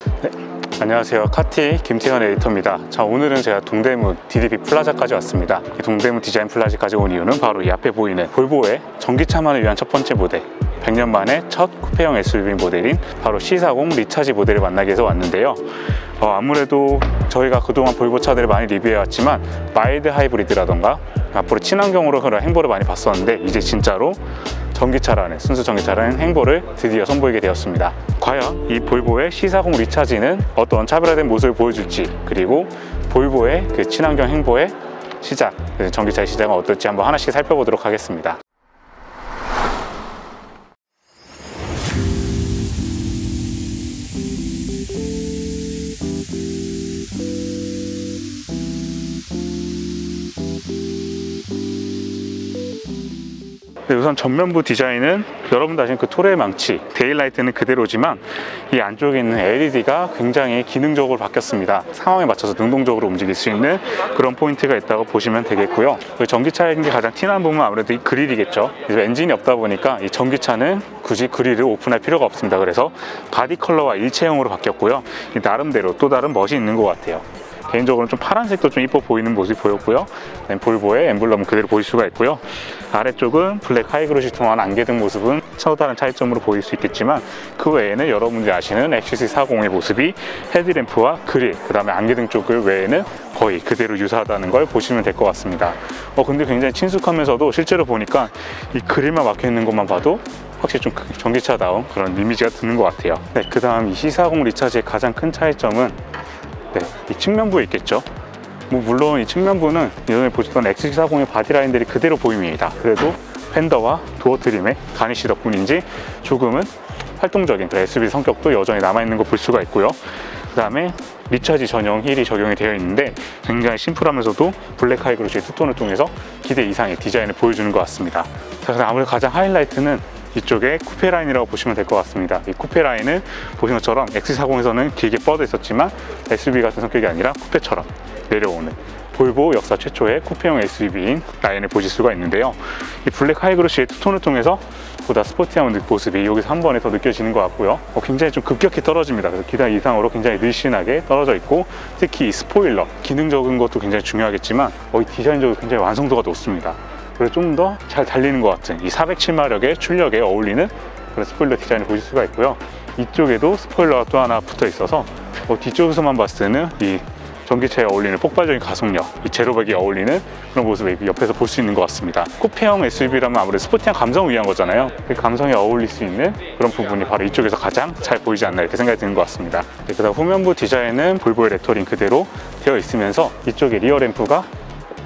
네, 안녕하세요. 카티 김태현 에디터입니다. 자, 오늘은 제가 동대문 DDB 플라자까지 왔습니다. 이 동대문 디자인 플라자까지 온 이유는 바로 이 앞에 보이는 볼보의 전기차만을 위한 첫 번째 모델, 100년 만에 첫 쿠페형 SUV 모델인 바로 C40 리차지 모델을 만나기 위해서 왔는데요. 아무래도 저희가 그동안 볼보 차들을 많이 리뷰해왔지만 마일드 하이브리드라던가 앞으로 친환경으로 그런 행보를 많이 봤었는데, 이제 진짜로 전기차라는, 순수 전기차라는 행보를 드디어 선보이게 되었습니다. 과연 이 볼보의 C40 리차지는 어떤 차별화된 모습을 보여줄지, 그리고 볼보의 그 친환경 행보의 시작, 전기차의 시작은 어떨지 한번 하나씩 살펴보도록 하겠습니다. 우선 전면부 디자인은 여러분도 아시는 그 토레 망치, 데일라이트는 그대로지만 이 안쪽에 있는 LED가 굉장히 기능적으로 바뀌었습니다. 상황에 맞춰서 능동적으로 움직일 수 있는 그런 포인트가 있다고 보시면 되겠고요. 전기차의 가장 티나는 부분은 아무래도 이 그릴이겠죠. 엔진이 없다 보니까 이 전기차는 굳이 그릴을 오픈할 필요가 없습니다. 그래서 바디 컬러와 일체형으로 바뀌었고요. 나름대로 또 다른 멋이 있는 것 같아요. 개인적으로는 좀 파란색도 좀 이뻐 보이는 모습이 보였고요. 볼보의 엠블럼은 그대로 보일 수가 있고요. 아래쪽은 블랙 하이그로시 통한 안개등 모습은 또 다른 차이점으로 보일 수 있겠지만, 그 외에는 여러분들이 아시는 XC40의 모습이 헤드램프와 그릴, 그 다음에 안개등 쪽을 외에는 거의 그대로 유사하다는 걸 보시면 될 것 같습니다. 근데 굉장히 친숙하면서도 실제로 보니까 이 그릴만 막혀 있는 것만 봐도 확실히 좀 전기차다운 그런 이미지가 드는 것 같아요. 네, 그 다음 이 C40 리차지의 가장 큰 차이점은 이 측면부에 있겠죠. 물론 이 측면부는 예전에 보셨던 XC40의 바디라인들이 그대로 보입니다. 그래도 팬더와 도어 트림의 가니쉬 덕분인지 조금은 활동적인 SUV 성격도 여전히 남아있는 거 볼 수가 있고요. 그 다음에 리차지 전용 휠이 적용이 되어 있는데, 굉장히 심플하면서도 블랙 하이그로시의 투톤을 통해서 기대 이상의 디자인을 보여주는 것 같습니다. 자, 아무래도 가장 하이라이트는 이쪽에 쿠페 라인이라고 보시면 될 것 같습니다. 이 쿠페 라인은 보신 것처럼 XC40에서는 길게 뻗어 있었지만 SUV 같은 성격이 아니라 쿠페처럼 내려오는 볼보 역사 최초의 쿠페형 SUV인 라인을 보실 수가 있는데요. 이 블랙 하이그로시의 투톤을 통해서 보다 스포티한 모습이 여기서 한 번에 더 느껴지는 것 같고요. 굉장히 좀 급격히 떨어집니다. 그래서 기대 이상으로 굉장히 늘씬하게 떨어져 있고, 특히 이 스포일러, 기능적인 것도 굉장히 중요하겠지만 이 디자인적으로 굉장히 완성도가 높습니다. 그래서 좀 더 잘 달리는 것 같은 이 407마력의 출력에 어울리는 그런 스포일러 디자인을 보실 수가 있고요. 이쪽에도 스포일러가 또 하나 붙어 있어서 뒤쪽에서만 봤을 때는 이 전기차에 어울리는 폭발적인 가속력, 이 제로백이 어울리는 그런 모습을 옆에서 볼 수 있는 것 같습니다. 쿠페형 SUV라면 아무래도 스포티한 감성을 위한 거잖아요. 그 감성에 어울릴 수 있는 그런 부분이 바로 이쪽에서 가장 잘 보이지 않나, 이렇게 생각이 드는 것 같습니다. 그 다음 후면부 디자인은 볼보의 레터링 그대로 되어 있으면서 이쪽에 리어 램프가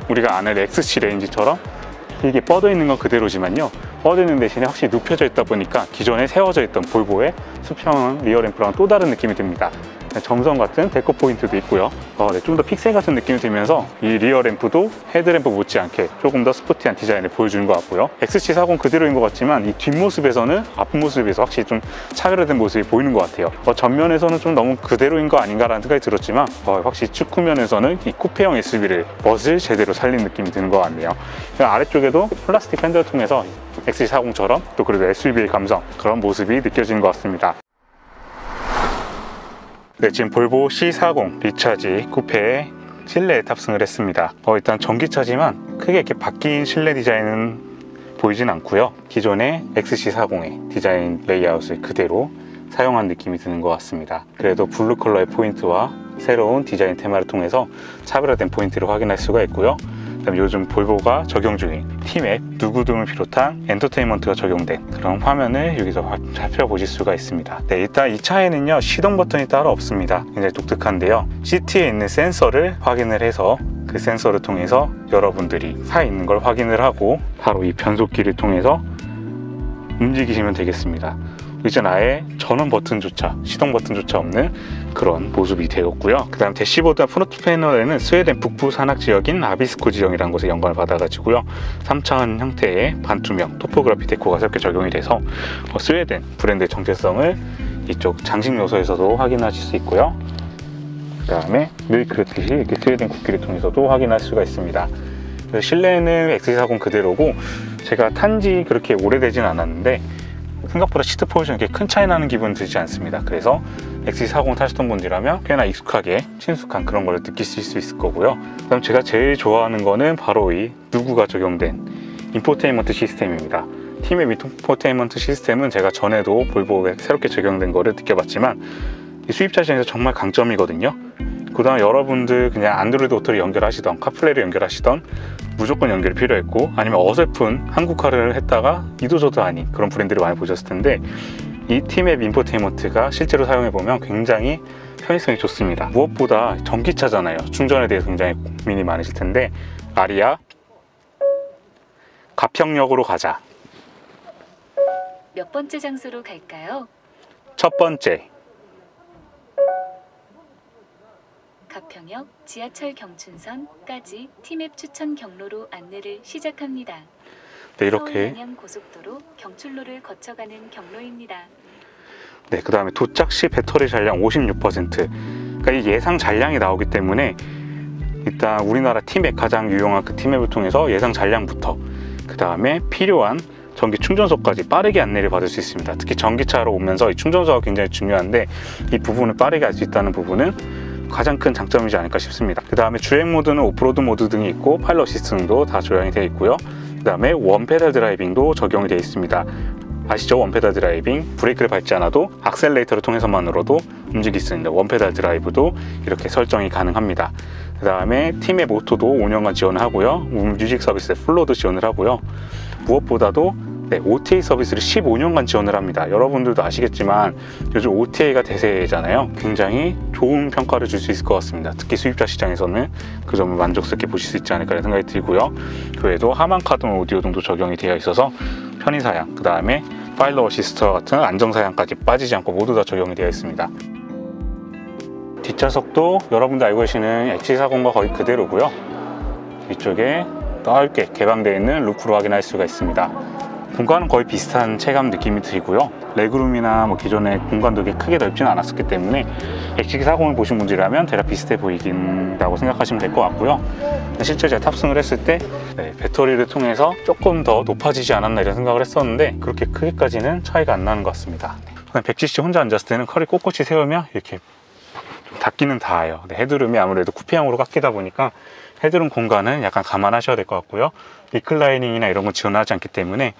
우리가 아는 XC 레인지처럼 이게 뻗어 있는 건 그대로지만요, 뻗어 있는 대신에 확실히 눕혀져 있다 보니까 기존에 세워져 있던 볼보의 수평 리어 램프랑 또 다른 느낌이 듭니다. 점선 같은 데코 포인트도 있고요. 좀 더 픽셀 같은 느낌이 들면서 이 리어 램프도 헤드램프 못지않게 조금 더 스포티한 디자인을 보여주는 것 같고요. XC40 그대로인 것 같지만 이 뒷모습에서는 앞모습에서 확실히 좀 차별화된 모습이 보이는 것 같아요. 전면에서는 좀 너무 그대로인 거 아닌가라는 생각이 들었지만, 확실히 측후면에서는 이 쿠페형 SUV를 멋을 제대로 살린 느낌이 드는 것 같네요. 아래쪽에도 플라스틱 팬더를 통해서 XC40처럼 또 그래도 SUV의 감성, 그런 모습이 느껴지는 것 같습니다. 네, 지금 볼보 C40 리차지 쿠페에 실내에 탑승을 했습니다. 일단 전기차지만 크게 이렇게 바뀐 실내 디자인은 보이진 않고요. 기존의 XC40의 디자인 레이아웃을 그대로 사용한 느낌이 드는 것 같습니다. 그래도 블루 컬러의 포인트와 새로운 디자인 테마를 통해서 차별화된 포인트를 확인할 수가 있고요. 그다음에 요즘 볼보가 적용 중인 T맵, 누구등을 비롯한 엔터테인먼트가 적용된 그런 화면을 여기서 살펴보실 수가 있습니다. 네, 일단 이 차에는요, 시동 버튼이 따로 없습니다. 굉장히 독특한데요, 시트에 있는 센서를 확인을 해서 그 센서를 통해서 여러분들이 서 있는 걸 확인을 하고 바로 이 변속기를 통해서 움직이시면 되겠습니다. 이젠 아예 전원 버튼조차, 시동 버튼조차 없는 그런 모습이 되었고요. 그 다음 대시보드와 프론트 패널에는 스웨덴 북부 산악 지역인 아비스코 지형이라는 곳에 영감을 받아가지고요, 3차원 형태의 반투명 토포그래피 데코가 새롭게 적용이 돼서 스웨덴 브랜드의 정체성을 이쪽 장식 요소에서도 확인하실 수 있고요. 그 다음에 늘 그렇듯이 이렇게 스웨덴 국기를 통해서도 확인할 수가 있습니다. 실내는 XC40 그대로고, 제가 탄지 그렇게 오래되진 않았는데 생각보다 시트 포지션이 이렇게 큰 차이 나는 기분 들지 않습니다. 그래서 XC40 타셨던 분들이라면 꽤나 익숙하게 친숙한 그런 걸 느끼실 수 있을 거고요. 그다음 제가 제일 좋아하는 거는 바로 이 누구가 적용된 인포테인먼트 시스템입니다. 팀의 인포테인먼트 시스템은 제가 전에도 볼보에 새롭게 적용된 거를 느껴봤지만 이 수입차 시장에서 정말 강점이거든요. 그 다음에 여러분들 그냥 안드로이드 오토를 연결하시던 카플레이를 연결하시던 무조건 연결이 필요했고, 아니면 어설픈 한국화를 했다가 이도저도 아닌 그런 브랜드를 많이 보셨을 텐데, 이 팀앱 인포테인먼트가 실제로 사용해보면 굉장히 편의성이 좋습니다. 무엇보다 전기차잖아요. 충전에 대해서 굉장히 고민이 많으실 텐데, 아리아 가평역으로 가자. 몇 번째 장소로 갈까요? 첫 번째. 가평역 지하철 경춘선까지 팀앱 추천 경로로 안내를 시작합니다. 네, 이렇게 서울 양양 고속도로 경출로를 거쳐가는 경로입니다. 네, 그 다음에 도착 시 배터리 잔량 56%. 그러니까 이 예상 잔량이 나오기 때문에 일단 우리나라 팀앱 가장 유용한 그 팀앱을 통해서 예상 잔량부터, 그 다음에 필요한 전기 충전소까지 빠르게 안내를 받을 수 있습니다. 특히 전기차로 오면서 이 충전소가 굉장히 중요한데, 이 부분을 빠르게 알 수 있다는 부분은 가장 큰 장점이지 않을까 싶습니다. 그 다음에 주행 모드는 오프로드 모드 등이 있고, 파일럿 어시스트 등도 다 조향이 되어 있고요. 그 다음에 원페달 드라이빙도 적용이 되어 있습니다. 아시죠? 원페달 드라이빙, 브레이크를 밟지 않아도 악셀레이터를 통해서만으로도 움직일 수 있는 원페달 드라이브도 이렇게 설정이 가능합니다. 그 다음에 팀앱 오토도 5년간 지원을 하고요. 뮤직 서비스에 풀로드 지원을 하고요. 무엇보다도 OTA 서비스를 15년간 지원을 합니다. 여러분들도 아시겠지만 요즘 OTA가 대세잖아요. 굉장히 좋은 평가를 줄 수 있을 것 같습니다. 특히 수입차 시장에서는 그 점을 만족스럽게 보실 수 있지 않을까 생각이 들고요. 그 외에도 하만 카본 오디오 등도 적용이 되어 있어서 편의사양, 그 다음에 파일럿 어시스트와 같은 안정사양까지 빠지지 않고 모두 다 적용이 되어 있습니다. 뒷좌석도 여러분들 알고 계시는 XC40과 거의 그대로고요. 위쪽에 넓게 개방되어 있는 루프로 확인할 수가 있습니다. 공간은 거의 비슷한 체감 느낌이 들고요. 레그룸이나 기존의 공간도 그렇게 크게 넓지는 않았었기 때문에 XC40을 보신 분들이라면 대략 비슷해 보이긴다고 생각하시면 될 것 같고요. 실제 제가 탑승을 했을 때 배터리를 통해서 조금 더 높아지지 않았나 이런 생각을 했었는데, 그렇게 크게까지는 차이가 안 나는 것 같습니다. 100cc 혼자 앉았을 때는 허리 꼿꼿이 세우면 이렇게 닿기는 닿아요. 헤드룸이 아무래도 쿠페형으로 깎이다 보니까 헤드룸 공간은 약간 감안하셔야 될 것 같고요. 리클라이닝이나 이런 건 지원하지 않기 때문에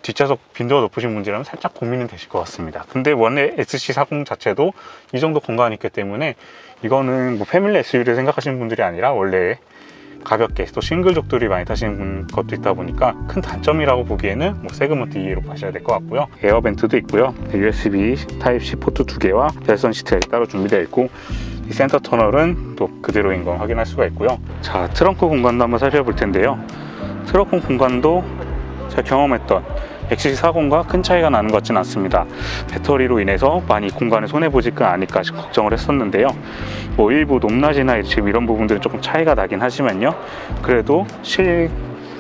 뒷좌석 빈도가 높으신 분들이라면 살짝 고민은 되실 것 같습니다. 근데 원래 XC40 자체도 이 정도 공간이 있기 때문에 이거는 패밀리 SUV를 생각하시는 분들이 아니라 원래 가볍게 또 싱글족들이 많이 타시는 것도 있다 보니까 큰 단점이라고 보기에는 세그먼트 2로 가셔야 될 것 같고요. 에어벤트도 있고요. USB 타입C 포트 2개와 델선 시트 따로 준비되어 있고, 이 센터 터널은 또 그대로인 걸 확인할 수가 있고요. 자, 트렁크 공간도 한번 살펴볼 텐데요. 트렁크 공간도 제가 경험했던 XC40과 큰 차이가 나는 것 같지는 않습니다. 배터리로 인해서 많이 공간을 손해보지는 않을까 걱정을 했었는데요. 일부 높낮이나 지금 이런 부분들은 조금 차이가 나긴 하지만요. 그래도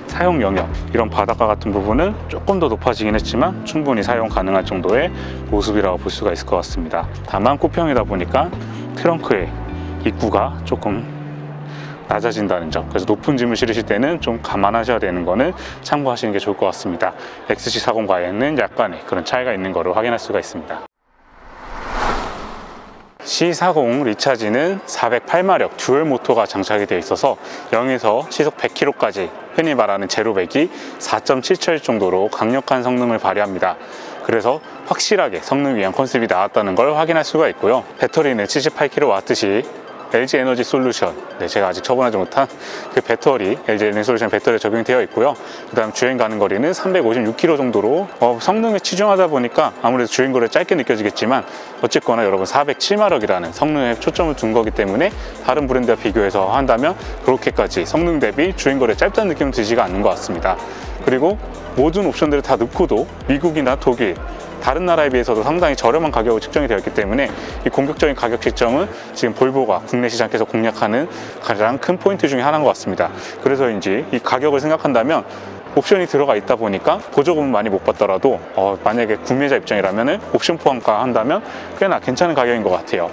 사용 영역, 이런 바닥과 같은 부분은 조금 더 높아지긴 했지만 충분히 사용 가능할 정도의 모습이라고 볼 수가 있을 것 같습니다. 다만 쿠페형이다 보니까 트렁크의 입구가 조금 낮아진다는 점, 그래서 높은 짐을 실으실 때는 좀 감안하셔야 되는 거는 참고하시는 게 좋을 것 같습니다. XC40과에는 약간의 그런 차이가 있는 거를 확인할 수가 있습니다. C40 리차지는 408마력 듀얼 모터가 장착이 되어 있어서 0에서 시속 100km까지 흔히 말하는 제로백이 4.7초일 정도로 강력한 성능을 발휘합니다. 그래서 확실하게 성능 위한 컨셉이 나왔다는 걸 확인할 수가 있고요. 배터리는 78kWh LG 에너지 솔루션, 제가 아직 처분하지 못한 그 배터리, LG 에너지 솔루션 배터리에 적용이 되어 있고요. 그 다음 주행 가는 거리는 356km 정도로 성능에 치중하다 보니까 아무래도 주행 거리가 짧게 느껴지겠지만, 어쨌거나 여러분 407마력이라는 성능에 초점을 둔 거기 때문에 다른 브랜드와 비교해서 한다면 그렇게까지 성능 대비 주행 거리가 짧다는 느낌은 들지가 않는 것 같습니다. 그리고 모든 옵션들을 다 넣고도 미국이나 독일, 다른 나라에 비해서도 상당히 저렴한 가격으로 측정이 되었기 때문에 이 공격적인 가격 책정은 지금 볼보가 국내 시장에서 공략하는 가장 큰 포인트 중에 하나인 것 같습니다. 그래서인지 이 가격을 생각한다면 옵션이 들어가 있다 보니까 보조금은 많이 못 받더라도 만약에 구매자 입장이라면 옵션 포함가 한다면 꽤나 괜찮은 가격인 것 같아요.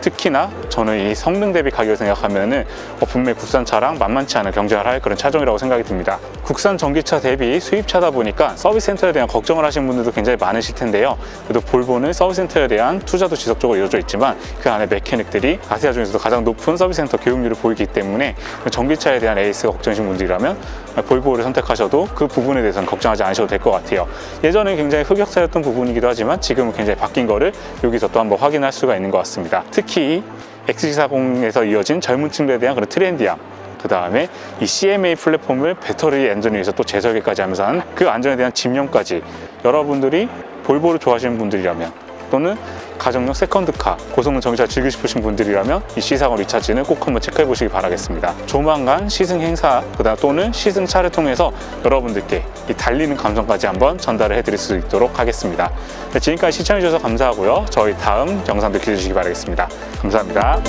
특히나 저는 이 성능 대비 가격을 생각하면은 분명히 국산 차랑 만만치 않은 경쟁을 할 그런 차종이라고 생각이 듭니다. 국산 전기차 대비 수입차다 보니까 서비스 센터에 대한 걱정을 하시는 분들도 굉장히 많으실 텐데요. 그래도 볼보는 서비스 센터에 대한 투자도 지속적으로 이루어져 있지만 그 안에 메케닉들이 아시아 중에서도 가장 높은 서비스 센터 교육률을 보이기 때문에 전기차에 대한 AS가 걱정이신 분들이라면 볼보를 선택하셔도 그 부분에 대해서는 걱정하지 않으셔도 될 것 같아요. 예전에 굉장히 흑역사였던 부분이기도 하지만 지금은 굉장히 바뀐 거를 여기서 또 한번 확인할 수가 있는 것 같습니다. 특히 XC40에서 이어진 젊은 층들에 대한 그런 트렌디함, 그 다음에 이 CMA 플랫폼을 배터리 엔진을 위해서 또 재설계까지 하면서 한 그 안전에 대한 집념까지, 여러분들이 볼보를 좋아하시는 분들이라면 또는 가정용 세컨드카, 고성능 전기차 즐기고 싶으신 분들이라면 이 C40 리차지는 꼭 한번 체크해 보시기 바라겠습니다. 조만간 시승 행사 또는 시승차를 통해서 여러분들께 이 달리는 감성까지 한번 전달을 해드릴 수 있도록 하겠습니다. 네, 지금까지 시청해 주셔서 감사하고요. 저희 다음 영상도 기대해 주시기 바라겠습니다. 감사합니다.